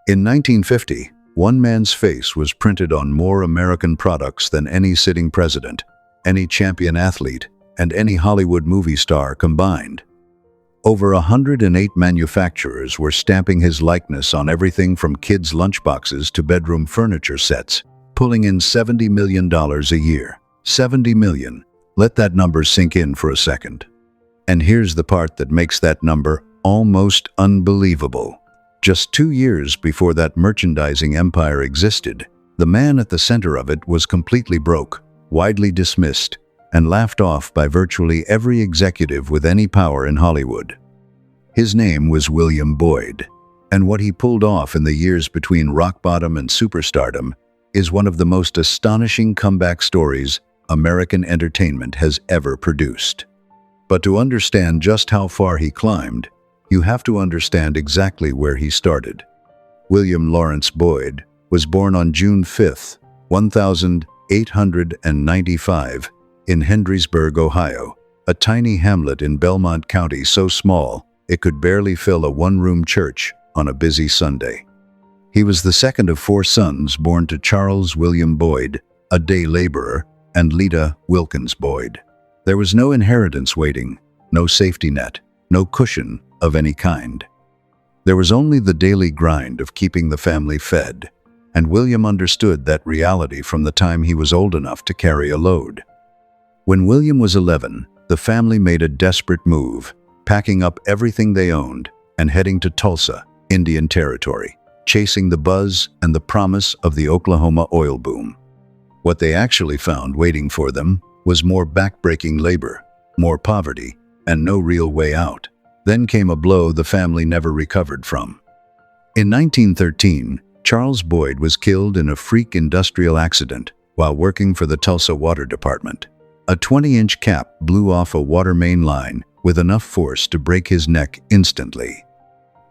In 1950, one man's face was printed on more American products than any sitting president, any champion athlete, and any Hollywood movie star combined. Over 108 manufacturers were stamping his likeness on everything from kids' lunchboxes to bedroom furniture sets, pulling in $70 million a year. 70 million. Let that number sink in for a second. And here's the part that makes that number almost unbelievable. Just 2 years before that merchandising empire existed, the man at the center of it was completely broke, widely dismissed, and laughed off by virtually every executive with any power in Hollywood. His name was William Boyd, and what he pulled off in the years between rock bottom and superstardom is one of the most astonishing comeback stories American entertainment has ever produced. But to understand just how far he climbed, you have to understand exactly where he started. William Lawrence Boyd was born on June 5, 1895, in Hendrysburg, Ohio, a tiny hamlet in Belmont County so small it could barely fill a one-room church on a busy Sunday. He was the second of 4 sons born to Charles William Boyd, a day laborer, and Lida Wilkins Boyd. There was no inheritance waiting, no safety net, no cushion of any kind. There was only the daily grind of keeping the family fed, and William understood that reality from the time he was old enough to carry a load. When William was 11, the family made a desperate move, packing up everything they owned and heading to Tulsa, Indian Territory, chasing the buzz and the promise of the Oklahoma oil boom. What they actually found waiting for them was more backbreaking labor, more poverty, and no real way out. Then came a blow the family never recovered from. In 1913, Charles Boyd was killed in a freak industrial accident while working for the Tulsa Water Department. A 20-inch cap blew off a water main line with enough force to break his neck instantly.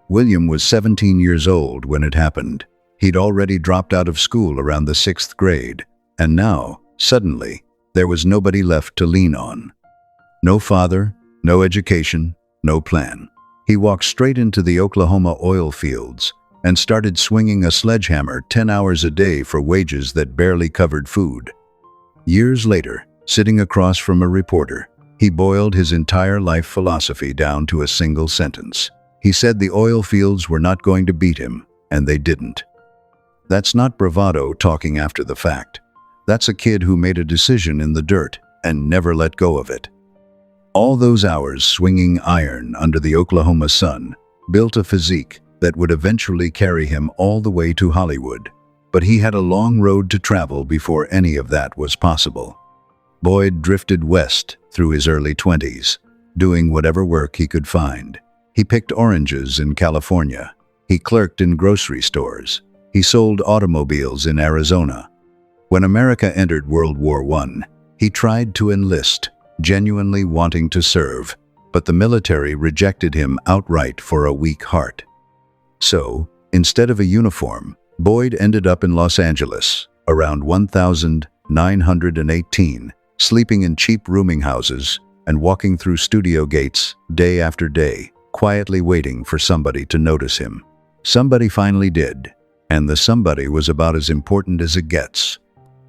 William was 17 years old when it happened. He'd already dropped out of school around the 6th grade, and now, suddenly, there was nobody left to lean on. No father, no education, no plan. He walked straight into the Oklahoma oil fields and started swinging a sledgehammer 10 hours a day for wages that barely covered food. Years later, sitting across from a reporter, he boiled his entire life philosophy down to a single sentence. He said the oil fields were not going to beat him, and they didn't. That's not bravado talking after the fact. That's a kid who made a decision in the dirt and never let go of it. All those hours swinging iron under the Oklahoma sun built a physique that would eventually carry him all the way to Hollywood. But he had a long road to travel before any of that was possible. Boyd drifted west through his early 20s, doing whatever work he could find. He picked oranges in California. He clerked in grocery stores. He sold automobiles in Arizona. When America entered World War I, he tried to enlist, genuinely wanting to serve, but the military rejected him outright for a weak heart. So, instead of a uniform, Boyd ended up in Los Angeles, around 1918, sleeping in cheap rooming houses and walking through studio gates day after day, quietly waiting for somebody to notice him. Somebody finally did, and the somebody was about as important as it gets.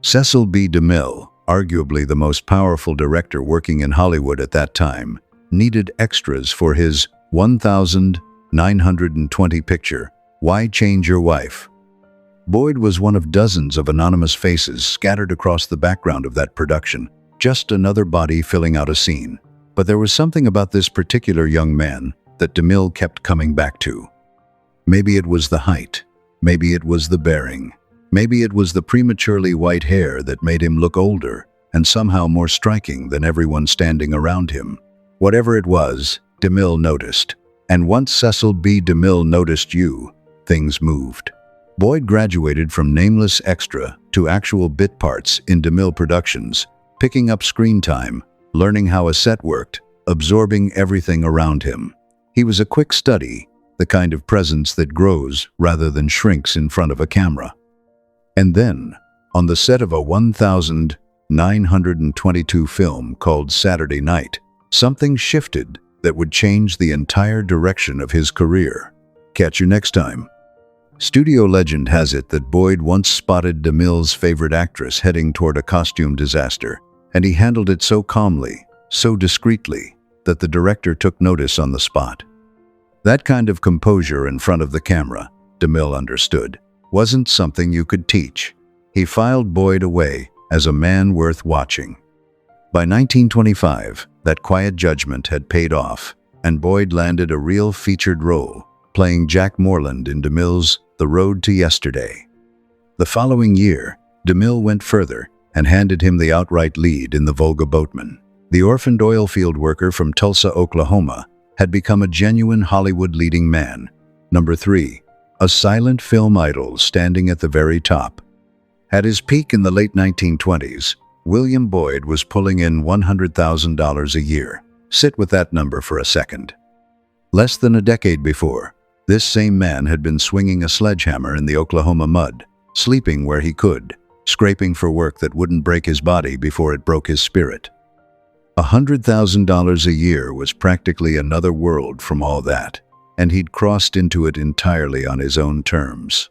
Cecil B. DeMille, arguably the most powerful director working in Hollywood at that time, needed extras for his 1920 picture, Why Change Your Wife? Boyd was one of dozens of anonymous faces scattered across the background of that production, just another body filling out a scene. But there was something about this particular young man that DeMille kept coming back to. Maybe it was the height, maybe it was the bearing, maybe it was the prematurely white hair that made him look older and somehow more striking than everyone standing around him. Whatever it was, DeMille noticed. And once Cecil B. DeMille noticed you, things moved. Boyd graduated from nameless extra to actual bit parts in DeMille Productions, picking up screen time, learning how a set worked, absorbing everything around him. He was a quick study, the kind of presence that grows rather than shrinks in front of a camera. And then, on the set of a 1922 film called Saturday Night, something shifted that would change the entire direction of his career. Catch you next time. Studio legend has it that Boyd once spotted DeMille's favorite actress heading toward a costume disaster, and he handled it so calmly, so discreetly, that the director took notice on the spot. That kind of composure in front of the camera, DeMille understood, wasn't something you could teach. He filed Boyd away as a man worth watching. By 1925, that quiet judgment had paid off, and Boyd landed a real featured role, playing Jack Morland in DeMille's The Road to Yesterday. The following year, DeMille went further and handed him the outright lead in The Volga Boatman. The orphaned oilfield worker from Tulsa, Oklahoma, had become a genuine Hollywood leading man. Number 3. A silent film idol standing at the very top. At his peak in the late 1920s, William Boyd was pulling in $100,000 a year. Sit with that number for a second. Less than a decade before, this same man had been swinging a sledgehammer in the Oklahoma mud, sleeping where he could, scraping for work that wouldn't break his body before it broke his spirit. $100,000 a year was practically another world from all that, and he'd crossed into it entirely on his own terms.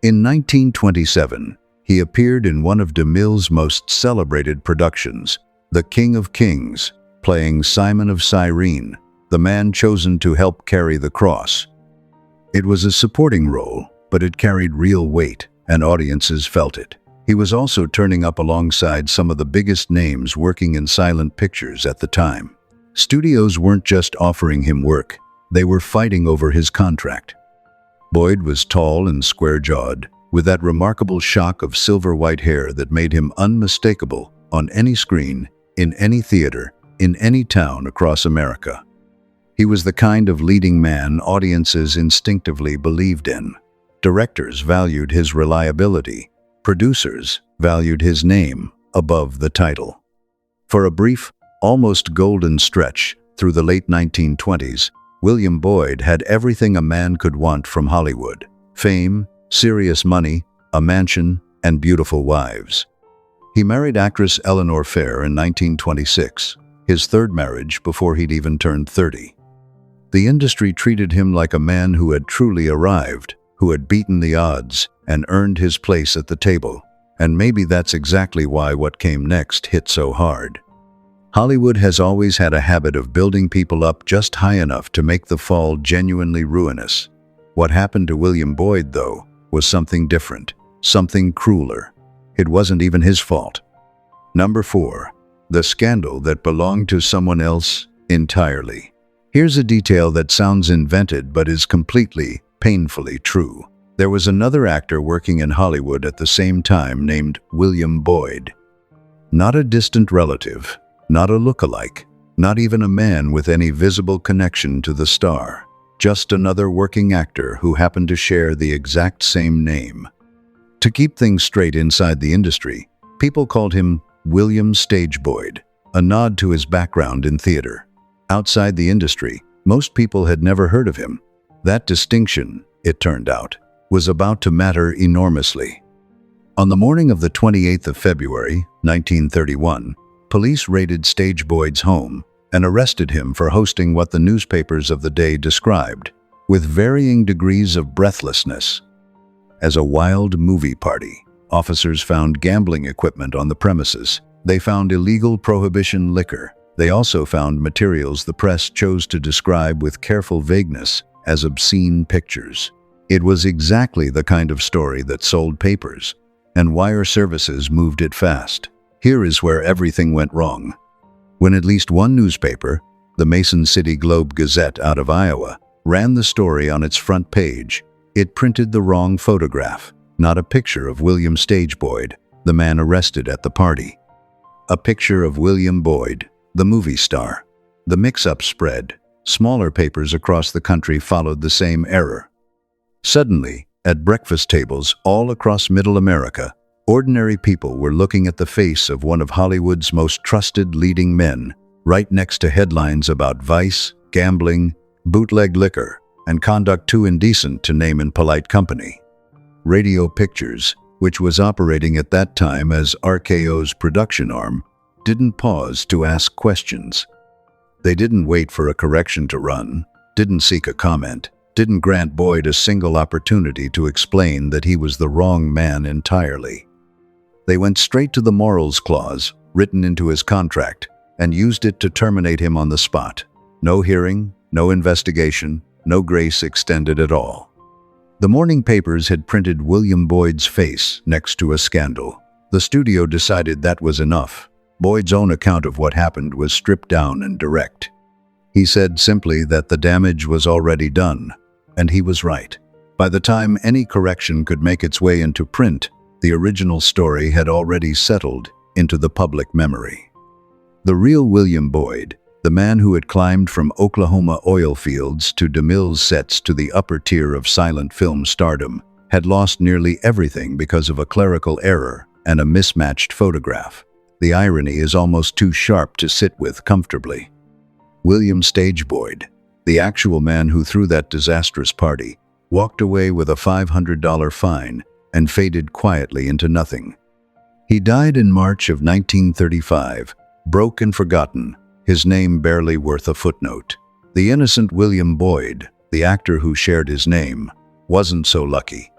In 1927, he appeared in one of DeMille's most celebrated productions, The King of Kings, playing Simon of Cyrene, the man chosen to help carry the cross. It was a supporting role, but it carried real weight, and audiences felt it. He was also turning up alongside some of the biggest names working in silent pictures at the time. Studios weren't just offering him work, they were fighting over his contract. Boyd was tall and square-jawed, with that remarkable shock of silver-white hair that made him unmistakable on any screen, in any theater, in any town across America. He was the kind of leading man audiences instinctively believed in. Directors valued his reliability. Producers valued his name above the title. For a brief, almost golden stretch through the late 1920s, William Boyd had everything a man could want from Hollywood: fame, serious money, a mansion, and beautiful wives. He married actress Eleanor Fair in 1926, his third marriage before he'd even turned 30. The industry treated him like a man who had truly arrived, who had beaten the odds and earned his place at the table. And maybe that's exactly why what came next hit so hard. Hollywood has always had a habit of building people up just high enough to make the fall genuinely ruinous. What happened to William Boyd, though, was something different, something crueler. It wasn't even his fault. Number 4. The scandal that belonged to someone else entirely. Here's a detail that sounds invented but is completely, painfully true. There was another actor working in Hollywood at the same time named William Boyd. Not a distant relative, not a look-alike, not even a man with any visible connection to the star. Just another working actor who happened to share the exact same name. To keep things straight inside the industry, people called him William Stage Boyd, a nod to his background in theater. Outside the industry, most people had never heard of him. That distinction, it turned out, was about to matter enormously. On the morning of the 28th of February, 1931, police raided Stage Boyd's home and arrested him for hosting what the newspapers of the day described, with varying degrees of breathlessness, as a wild movie party. Officers found gambling equipment on the premises. They found illegal prohibition liquor. They also found materials the press chose to describe with careful vagueness as obscene pictures. It was exactly the kind of story that sold papers, and wire services moved it fast. Here is where everything went wrong. When at least one newspaper, the Mason City Globe-Gazette out of Iowa, ran the story on its front page, it printed the wrong photograph, not a picture of William Stage Boyd, the man arrested at the party. A picture of William Boyd, the movie star. The mix-up spread. Smaller papers across the country followed the same error. Suddenly, at breakfast tables all across Middle America, ordinary people were looking at the face of one of Hollywood's most trusted leading men, right next to headlines about vice, gambling, bootleg liquor, and conduct too indecent to name in polite company. Radio Pictures, which was operating at that time as RKO's production arm, didn't pause to ask questions. They didn't wait for a correction to run, didn't seek a comment. didn't grant Boyd a single opportunity to explain that he was the wrong man entirely. They went straight to the morals clause, written into his contract, and used it to terminate him on the spot. No hearing, no investigation, no grace extended at all. The morning papers had printed William Boyd's face next to a scandal. The studio decided that was enough. Boyd's own account of what happened was stripped down and direct. He said simply that the damage was already done, and he was right. By the time any correction could make its way into print, the original story had already settled into the public memory. The real William Boyd, the man who had climbed from Oklahoma oil fields to DeMille's sets to the upper tier of silent film stardom, had lost nearly everything because of a clerical error and a mismatched photograph. The irony is almost too sharp to sit with comfortably. William Stage Boyd, the actual man who threw that disastrous party, walked away with a $500 fine and faded quietly into nothing. He died in March of 1935, broke and forgotten, his name barely worth a footnote. The innocent William Boyd, the actor who shared his name, wasn't so lucky.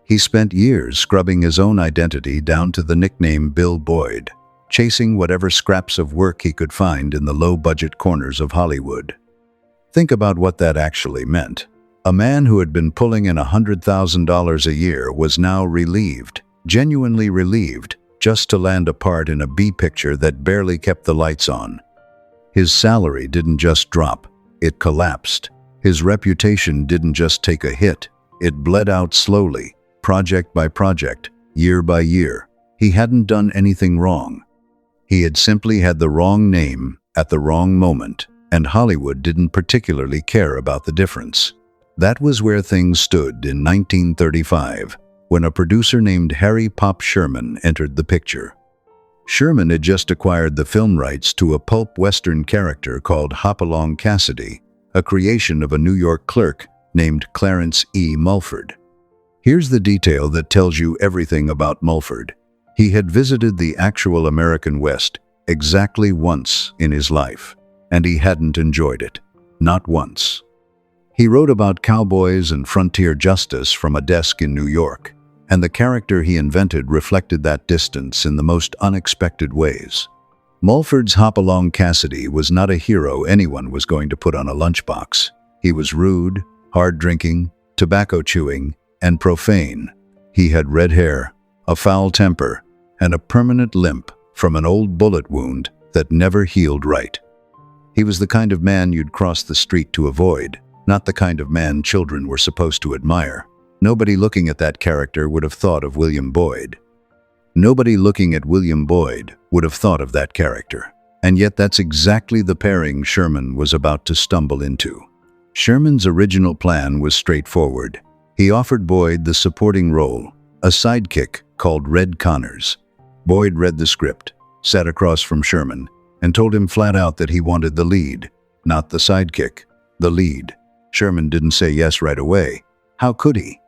He spent years scrubbing his own identity down to the nickname Bill Boyd, chasing whatever scraps of work he could find in the low-budget corners of Hollywood. Think about what that actually meant. A man who had been pulling in $100,000 a year was now relieved, genuinely relieved, just to land a part in a B picture that barely kept the lights on. His salary didn't just drop, it collapsed. His reputation didn't just take a hit, it bled out slowly, project by project, year by year. He hadn't done anything wrong. He had simply had the wrong name at the wrong moment, and Hollywood didn't particularly care about the difference. That was where things stood in 1935, when a producer named Harry "Pop" Sherman entered the picture. Sherman had just acquired the film rights to a pulp western character called Hopalong Cassidy, a creation of a New York clerk named Clarence E. Mulford. Here's the detail that tells you everything about Mulford. He had visited the actual American West exactly once in his life, and he hadn't enjoyed it. Not once. He wrote about cowboys and frontier justice from a desk in New York, and the character he invented reflected that distance in the most unexpected ways. Mulford's Hopalong Cassidy was not a hero anyone was going to put on a lunchbox. He was rude, hard-drinking, tobacco-chewing, and profane. He had red hair, a foul temper, and a permanent limp from an old bullet wound that never healed right. He was the kind of man you'd cross the street to avoid, not the kind of man children were supposed to admire. Nobody looking at that character would have thought of William Boyd. Nobody looking at William Boyd would have thought of that character. And yet that's exactly the pairing Sherman was about to stumble into. Sherman's original plan was straightforward. He offered Boyd the supporting role, a sidekick called Red Connors. Boyd read the script, sat across from Sherman, and told him flat out that he wanted the lead, not the sidekick, the lead. Sherman didn't say yes right away. How could he?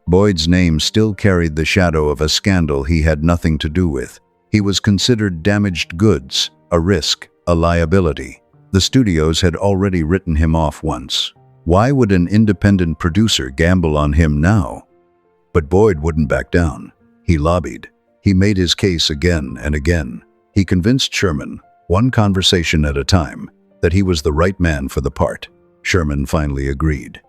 Boyd's name still carried the shadow of a scandal he had nothing to do with. He was considered damaged goods, a risk, a liability. The studios had already written him off once. Why would an independent producer gamble on him now? But Boyd wouldn't back down. He lobbied. He made his case again and again. He convinced Sherman, one conversation at a time, that he was the right man for the part. Sherman finally agreed.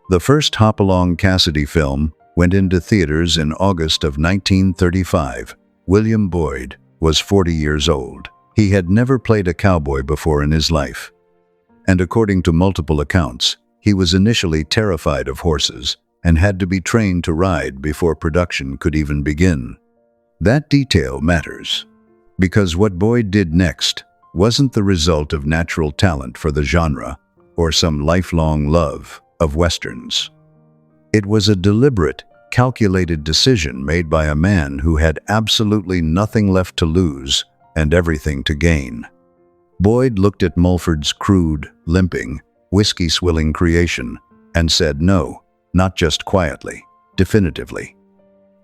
The first Hopalong Cassidy film went into theaters in August of 1935. William Boyd was 40 years old. He had never played a cowboy before in his life. And according to multiple accounts, he was initially terrified of horses and had to be trained to ride before production could even begin. That detail matters, because what Boyd did next wasn't the result of natural talent for the genre or some lifelong love of westerns. It was a deliberate, calculated decision made by a man who had absolutely nothing left to lose and everything to gain. Boyd looked at Mulford's crude, limping, whiskey-swilling creation and said no, not just quietly, definitively.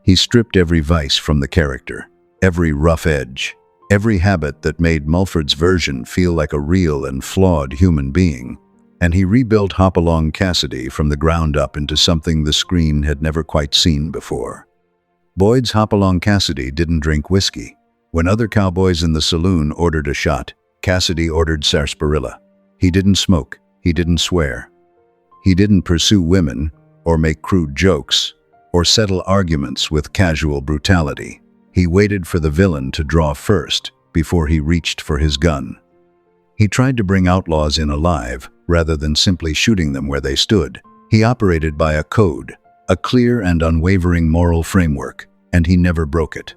He stripped every vice from the character, every rough edge, every habit that made Mulford's version feel like a real and flawed human being. and he rebuilt Hopalong Cassidy from the ground up into something the screen had never quite seen before. Boyd's Hopalong Cassidy didn't drink whiskey. When other cowboys in the saloon ordered a shot, Cassidy ordered sarsaparilla. He didn't smoke. He didn't swear. He didn't pursue women, or make crude jokes, or settle arguments with casual brutality. He waited for the villain to draw first, before he reached for his gun. He tried to bring outlaws in alive, rather than simply shooting them where they stood. He operated by a code, a clear and unwavering moral framework, and he never broke it.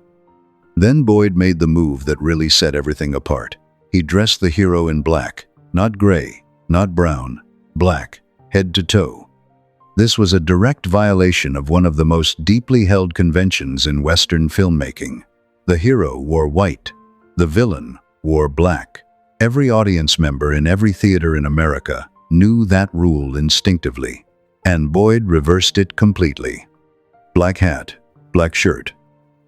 Then Boyd made the move that really set everything apart. He dressed the hero in black, not gray, not brown, black, head to toe. This was a direct violation of one of the most deeply held conventions in Western filmmaking. The hero wore white. The villain wore black. Every audience member in every theater in America knew that rule instinctively, and Boyd reversed it completely. Black hat, black shirt,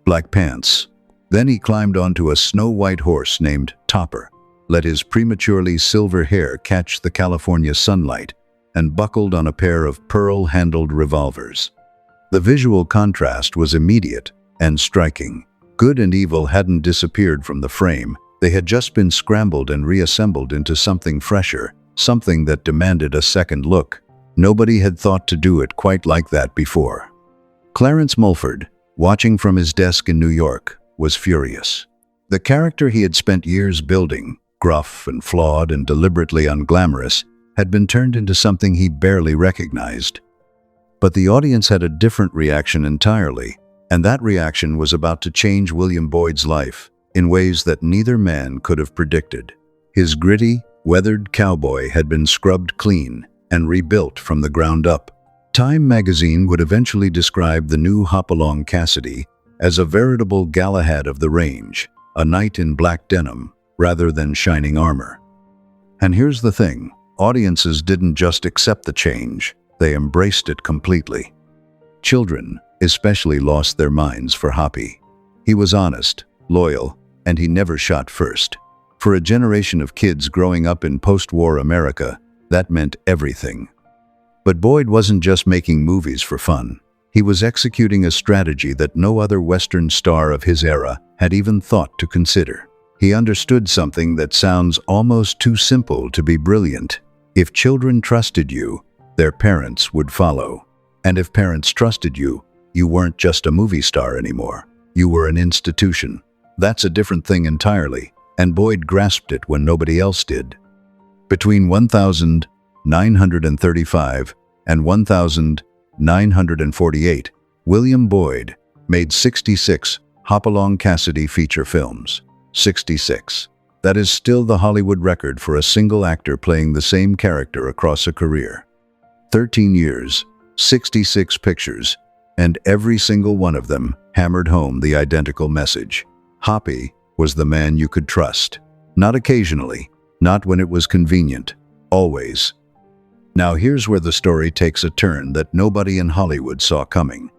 black pants. Then he climbed onto a snow-white horse named Topper, let his prematurely silver hair catch the California sunlight, and buckled on a pair of pearl-handled revolvers. The visual contrast was immediate and striking. Good and evil hadn't disappeared from the frame. They had just been scrambled and reassembled into something fresher, something that demanded a second look. Nobody had thought to do it quite like that before. Clarence Mulford, watching from his desk in New York, was furious. The character he had spent years building, gruff and flawed and deliberately unglamorous, had been turned into something he barely recognized. But the audience had a different reaction entirely, and that reaction was about to change William Boyd's life in ways that neither man could have predicted. His gritty, weathered cowboy had been scrubbed clean and rebuilt from the ground up. Time magazine would eventually describe the new Hopalong Cassidy as a veritable Galahad of the range, a knight in black denim rather than shining armor. And here's the thing, audiences didn't just accept the change, they embraced it completely. Children especially lost their minds for Hoppy. He was honest, loyal, and he never shot first. For a generation of kids growing up in post-war America, that meant everything. But Boyd wasn't just making movies for fun. He was executing a strategy that no other Western star of his era had even thought to consider. He understood something that sounds almost too simple to be brilliant. If children trusted you, their parents would follow. And if parents trusted you, you weren't just a movie star anymore. You were an institution. That's a different thing entirely, and Boyd grasped it when nobody else did. Between 1935 and 1948, William Boyd made 66 Hopalong Cassidy feature films. 66. That is still the Hollywood record for a single actor playing the same character across a career. 13 years, 66 pictures, and every single one of them hammered home the identical message. Hoppy was the man you could trust. Not occasionally, not when it was convenient, always. Now here's where the story takes a turn that nobody in Hollywood saw coming.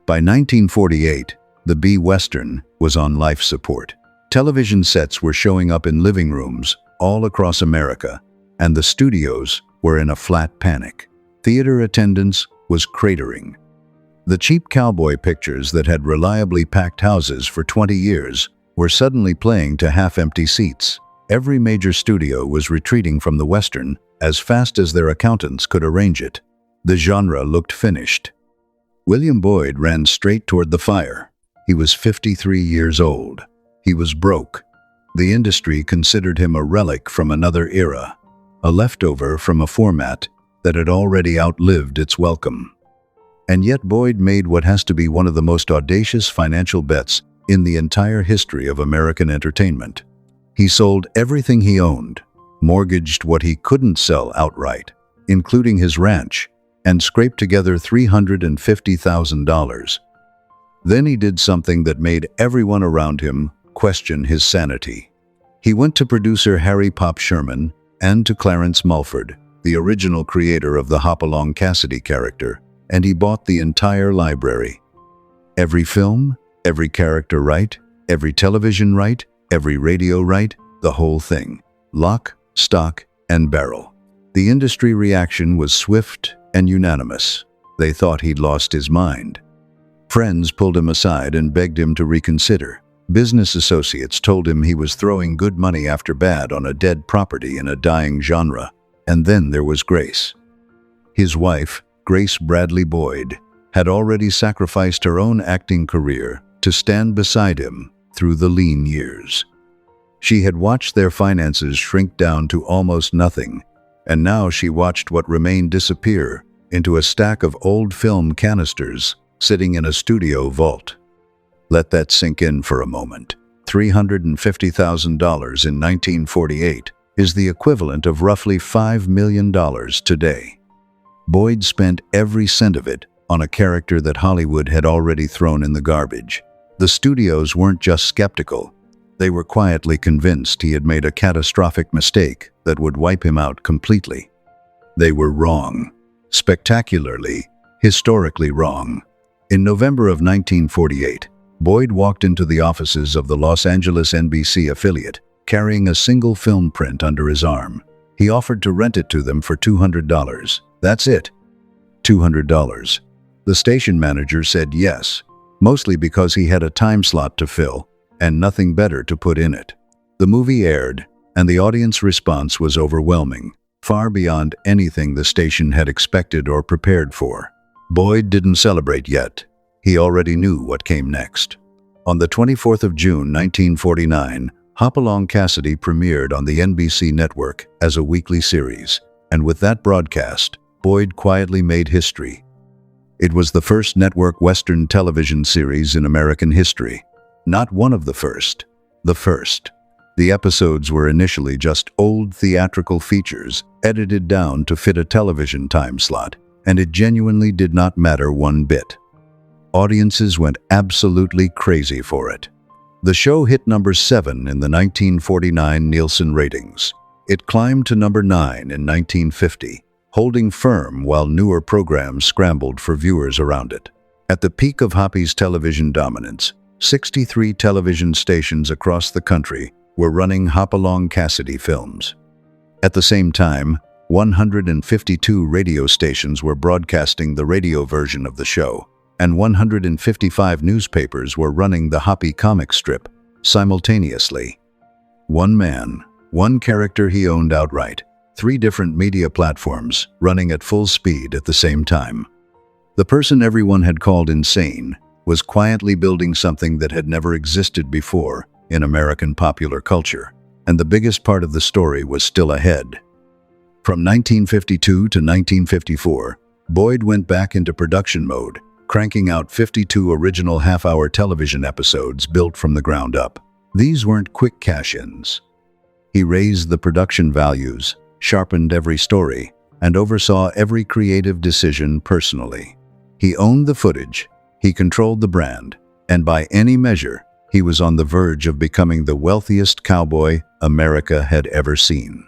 By 1948, the B-Western was on life support. Television sets were showing up in living rooms all across America, and the studios were in a flat panic. Theater attendance was cratering. The cheap cowboy pictures that had reliably packed houses for 20 years were suddenly playing to half-empty seats. Every major studio was retreating from the Western as fast as their accountants could arrange it. The genre looked finished. William Boyd ran straight toward the fire. He was 53 years old. He was broke. The industry considered him a relic from another era, a leftover from a format that had already outlived its welcome. And yet Boyd made what has to be one of the most audacious financial bets in the entire history of American entertainment. He sold everything he owned, mortgaged what he couldn't sell outright, including his ranch, and scraped together $350,000. Then he did something that made everyone around him question his sanity. He went to producer Harry Pop Sherman and to Clarence Mulford, the original creator of the Hopalong Cassidy character, and he bought the entire library. Every film, every character right, every television right, every radio right, the whole thing. Lock, stock, and barrel. The industry reaction was swift and unanimous. They thought he'd lost his mind. Friends pulled him aside and begged him to reconsider. Business associates told him he was throwing good money after bad on a dead property in a dying genre. And then there was Grace. His wife, Grace Bradley Boyd, had already sacrificed her own acting career to stand beside him through the lean years. She had watched their finances shrink down to almost nothing, and now she watched what remained disappear into a stack of old film canisters sitting in a studio vault. Let that sink in for a moment. $350,000 in 1948 is the equivalent of roughly $5 million today. Boyd spent every cent of it on a character that Hollywood had already thrown in the garbage. The studios weren't just skeptical. They were quietly convinced he had made a catastrophic mistake that would wipe him out completely. They were wrong. Spectacularly, historically wrong. In November of 1948, Boyd walked into the offices of the Los Angeles NBC affiliate, carrying a single film print under his arm. He offered to rent it to them for $200. That's it. $200. The station manager said yes, mostly because he had a time slot to fill and nothing better to put in it. The movie aired, and the audience response was overwhelming, far beyond anything the station had expected or prepared for. Boyd didn't celebrate yet. He already knew what came next. On the 24th of June, 1949, Hopalong Cassidy premiered on the NBC network as a weekly series, and with that broadcast, Boyd quietly made history. It was the first network Western television series in American history. Not one of the first, the first. The episodes were initially just old theatrical features, edited down to fit a television time slot, and it genuinely did not matter one bit. Audiences went absolutely crazy for it. The show hit number 7 in the 1949 Nielsen ratings. It climbed to number 9 in 1950, holding firm while newer programs scrambled for viewers around it. At the peak of Hoppy's television dominance, 63 television stations across the country were running Hopalong Cassidy films. At the same time, 152 radio stations were broadcasting the radio version of the show, and 155 newspapers were running the Hoppy comic strip simultaneously. One man, one character he owned outright, 3 different media platforms running at full speed at the same time. The person everyone had called insane was quietly building something that had never existed before in American popular culture, and the biggest part of the story was still ahead. From 1952 to 1954, Boyd went back into production mode, cranking out 52 original half-hour television episodes built from the ground up. These weren't quick cash-ins. He raised the production values, sharpened every story, and oversaw every creative decision personally. He owned the footage, he controlled the brand, and by any measure, he was on the verge of becoming the wealthiest cowboy America had ever seen.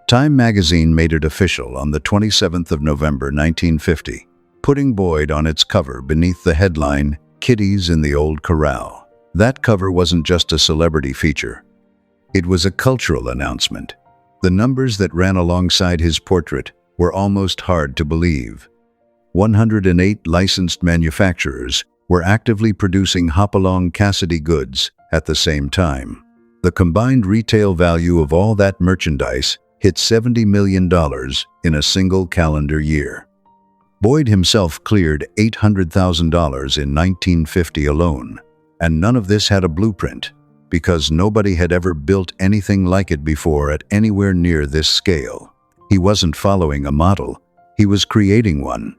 Time magazine made it official on the 27th of November 1950, putting Boyd on its cover beneath the headline, "Kiddies in the Old Corral." That cover wasn't just a celebrity feature. It was a cultural announcement. The numbers that ran alongside his portrait were almost hard to believe. 108 licensed manufacturers were actively producing Hopalong Cassidy goods at the same time. The combined retail value of all that merchandise hit $70 million in a single calendar year. Boyd himself cleared $800,000 in 1950 alone, and none of this had a blueprint, because nobody had ever built anything like it before at anywhere near this scale. He wasn't following a model, he was creating one.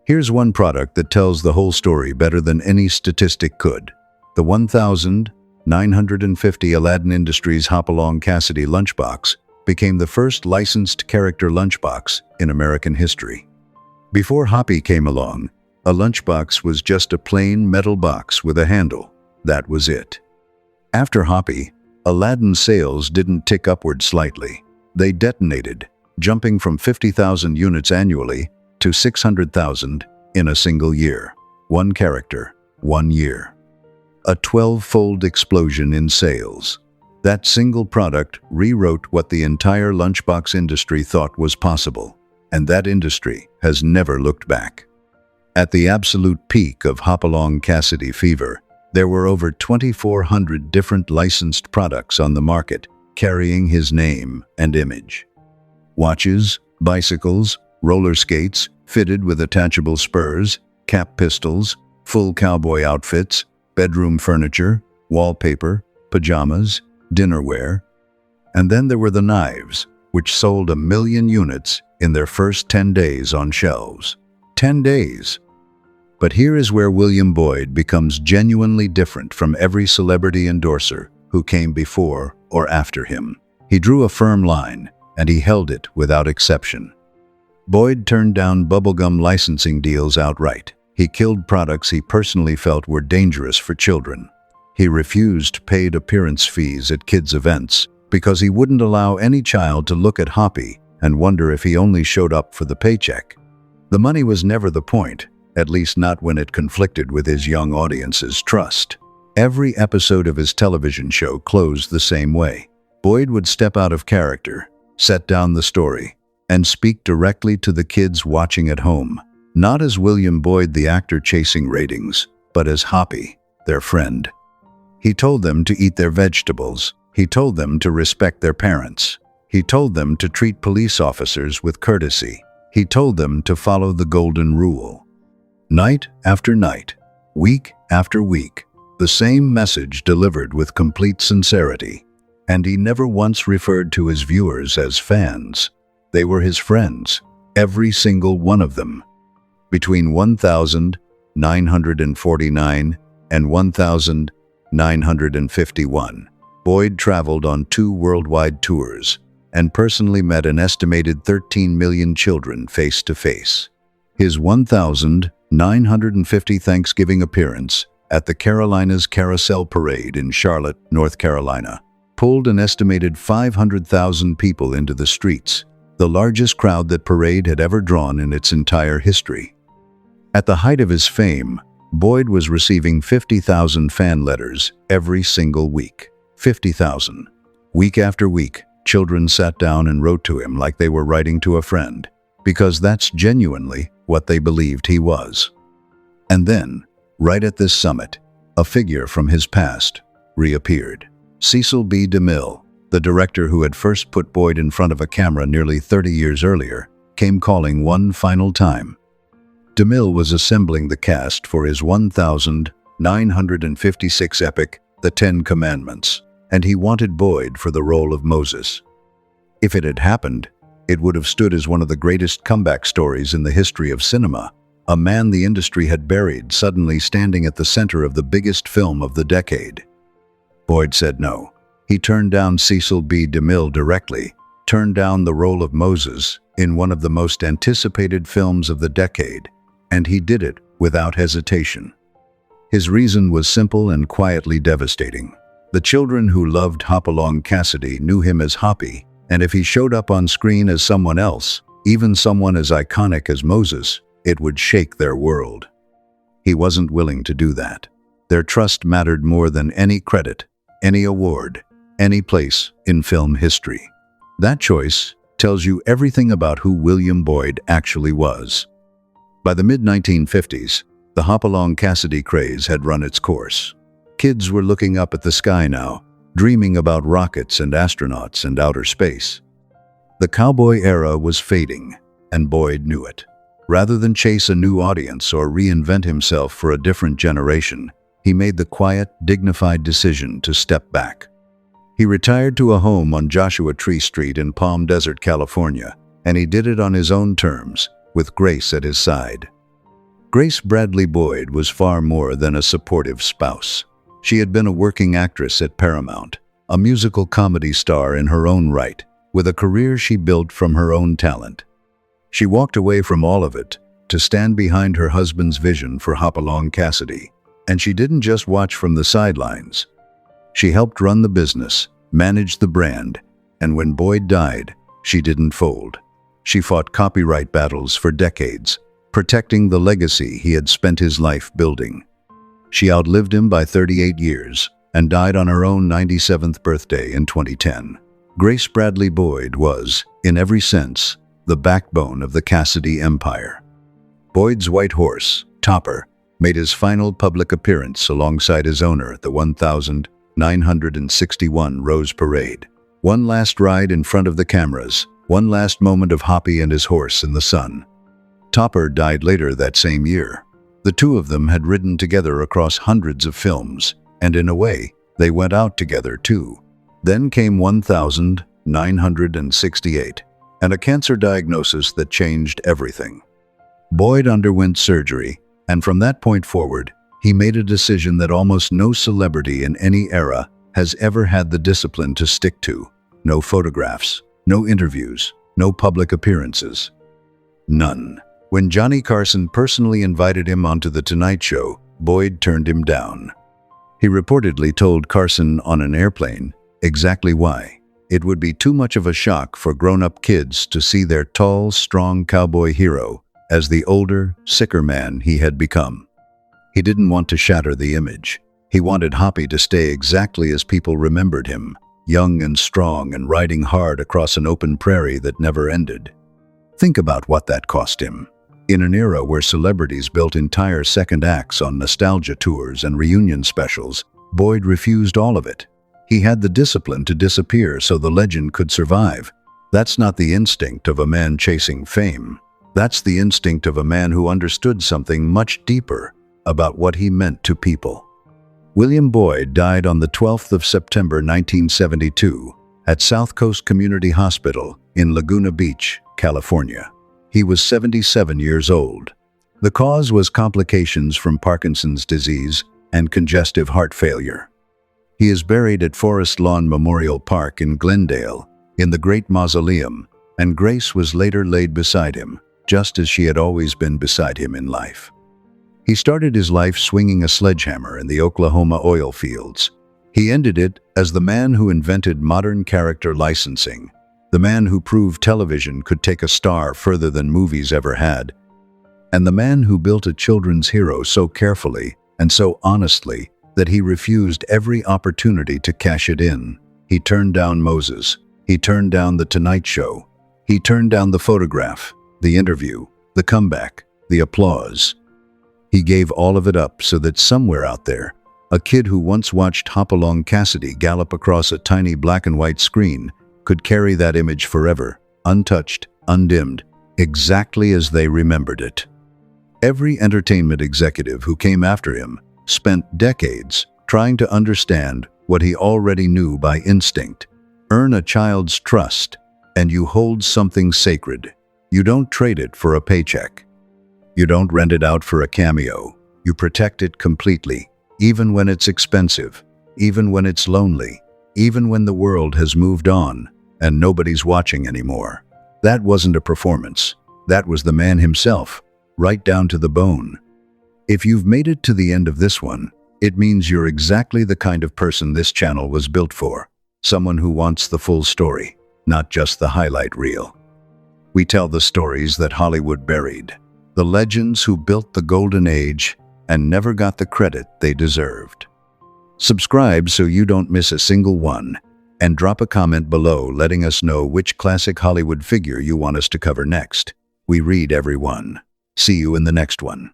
Here's one product that tells the whole story better than any statistic could. The 1,950 Aladdin Industries Hopalong Cassidy lunchbox became the first licensed character lunchbox in American history. Before Hoppy came along, a lunchbox was just a plain metal box with a handle. That was it. After Hoppy, Aladdin's sales didn't tick upward slightly. They detonated, jumping from 50,000 units annually to 600,000 in a single year. One character, 1 year. A 12-fold explosion in sales. That single product rewrote what the entire lunchbox industry thought was possible, and that industry has never looked back. At the absolute peak of Hopalong Cassidy fever, there were over 2,400 different licensed products on the market, carrying his name and image. Watches, bicycles, roller skates, fitted with attachable spurs, cap pistols, full cowboy outfits, bedroom furniture, wallpaper, pajamas, dinnerware. And then there were the knives, which sold 1 million units in their first 10 days on shelves. 10 days! But here is where William Boyd becomes genuinely different from every celebrity endorser who came before or after him. He drew a firm line, and he held it without exception. Boyd turned down bubblegum licensing deals outright. He killed products he personally felt were dangerous for children. He refused paid appearance fees at kids' events because he wouldn't allow any child to look at Hoppy and wonder if he only showed up for the paycheck. The money was never the point, at least not when it conflicted with his young audience's trust. Every episode of his television show closed the same way. Boyd would step out of character, set down the story, and speak directly to the kids watching at home, not as William Boyd the actor chasing ratings, but as Hoppy, their friend. He told them to eat their vegetables. He told them to respect their parents. He told them to treat police officers with courtesy. He told them to follow the golden rule. Night after night, week after week, the same message delivered with complete sincerity. And he never once referred to his viewers as fans. They were his friends, every single one of them. Between 1949 and 1951, Boyd traveled on 2 worldwide tours and personally met an estimated 13 million children face to face. His 1,950 Thanksgiving appearance at the Carolinas Carousel Parade in Charlotte, North Carolina, pulled an estimated 500,000 people into the streets, the largest crowd that parade had ever drawn in its entire history. At the height of his fame, Boyd was receiving 50,000 fan letters every single week. 50,000. Week after week, children sat down and wrote to him like they were writing to a friend, because that's genuinely what they believed he was. And then, right at this summit, a figure from his past reappeared. Cecil B. DeMille, the director who had first put Boyd in front of a camera nearly 30 years earlier, came calling one final time. DeMille was assembling the cast for his 1956 epic, The Ten Commandments, and he wanted Boyd for the role of Moses. If it had happened, it would have stood as one of the greatest comeback stories in the history of cinema, a man the industry had buried suddenly standing at the center of the biggest film of the decade. Boyd said no. He turned down Cecil B. DeMille directly, turned down the role of Moses in one of the most anticipated films of the decade, and he did it without hesitation. His reason was simple and quietly devastating. The children who loved Hopalong Cassidy knew him as Hoppy, and if he showed up on screen as someone else, even someone as iconic as Moses, it would shake their world. He wasn't willing to do that. Their trust mattered more than any credit, any award, any place in film history. That choice tells you everything about who William Boyd actually was. By the mid-1950s, the Hopalong Cassidy craze had run its course. Kids were looking up at the sky now, dreaming about rockets and astronauts and outer space. The cowboy era was fading, and Boyd knew it. Rather than chase a new audience or reinvent himself for a different generation, he made the quiet, dignified decision to step back. He retired to a home on Joshua Tree Street in Palm Desert, California, and he did it on his own terms, with Grace at his side. Grace Bradley Boyd was far more than a supportive spouse. She had been a working actress at Paramount, a musical comedy star in her own right, with a career she built from her own talent. She walked away from all of it to stand behind her husband's vision for Hopalong Cassidy, and she didn't just watch from the sidelines. She helped run the business, manage the brand, and when Boyd died, she didn't fold. She fought copyright battles for decades, protecting the legacy he had spent his life building. She outlived him by 38 years, and died on her own 97th birthday in 2010. Grace Bradley Boyd was, in every sense, the backbone of the Cassidy empire. Boyd's white horse, Topper, made his final public appearance alongside his owner at the 1961 Rose Parade. One last ride in front of the cameras, one last moment of Hoppy and his horse in the sun. Topper died later that same year. The two of them had ridden together across hundreds of films, and in a way, they went out together too. Then came 1968, and a cancer diagnosis that changed everything. Boyd underwent surgery, and from that point forward, he made a decision that almost no celebrity in any era has ever had the discipline to stick to. No photographs, no interviews, no public appearances. None. When Johnny Carson personally invited him onto The Tonight Show, Boyd turned him down. He reportedly told Carson on an airplane exactly why. It would be too much of a shock for grown-up kids to see their tall, strong cowboy hero as the older, sicker man he had become. He didn't want to shatter the image. He wanted Hoppy to stay exactly as people remembered him, young and strong and riding hard across an open prairie that never ended. Think about what that cost him. In an era where celebrities built entire second acts on nostalgia tours and reunion specials, Boyd refused all of it. He had the discipline to disappear so the legend could survive. That's not the instinct of a man chasing fame. That's the instinct of a man who understood something much deeper about what he meant to people. William Boyd died on the 12th of September 1972 at South Coast Community Hospital in Laguna Beach, California. He was 77 years old. The cause was complications from Parkinson's disease and congestive heart failure. He is buried at Forest Lawn Memorial Park in Glendale, in the Great Mausoleum, and Grace was later laid beside him, just as she had always been beside him in life. He started his life swinging a sledgehammer in the Oklahoma oil fields. He ended it as the man who invented modern character licensing, the man who proved television could take a star further than movies ever had, and the man who built a children's hero so carefully and so honestly that he refused every opportunity to cash it in. He turned down Moses. He turned down The Tonight Show. He turned down the photograph, the interview, the comeback, the applause. He gave all of it up so that somewhere out there, a kid who once watched Hopalong Cassidy gallop across a tiny black and white screen could carry that image forever, untouched, undimmed, exactly as they remembered it. Every entertainment executive who came after him spent decades trying to understand what he already knew by instinct. Earn a child's trust, and you hold something sacred. You don't trade it for a paycheck. You don't rent it out for a cameo. You protect it completely, even when it's expensive, even when it's lonely, even when the world has moved on and nobody's watching anymore. That wasn't a performance. That was the man himself, right down to the bone. If you've made it to the end of this one, it means you're exactly the kind of person this channel was built for. Someone who wants the full story, not just the highlight reel. We tell the stories that Hollywood buried, the legends who built the golden age and never got the credit they deserved. Subscribe so you don't miss a single one, and drop a comment below letting us know which classic Hollywood figure you want us to cover next. We read every one. See you in the next one.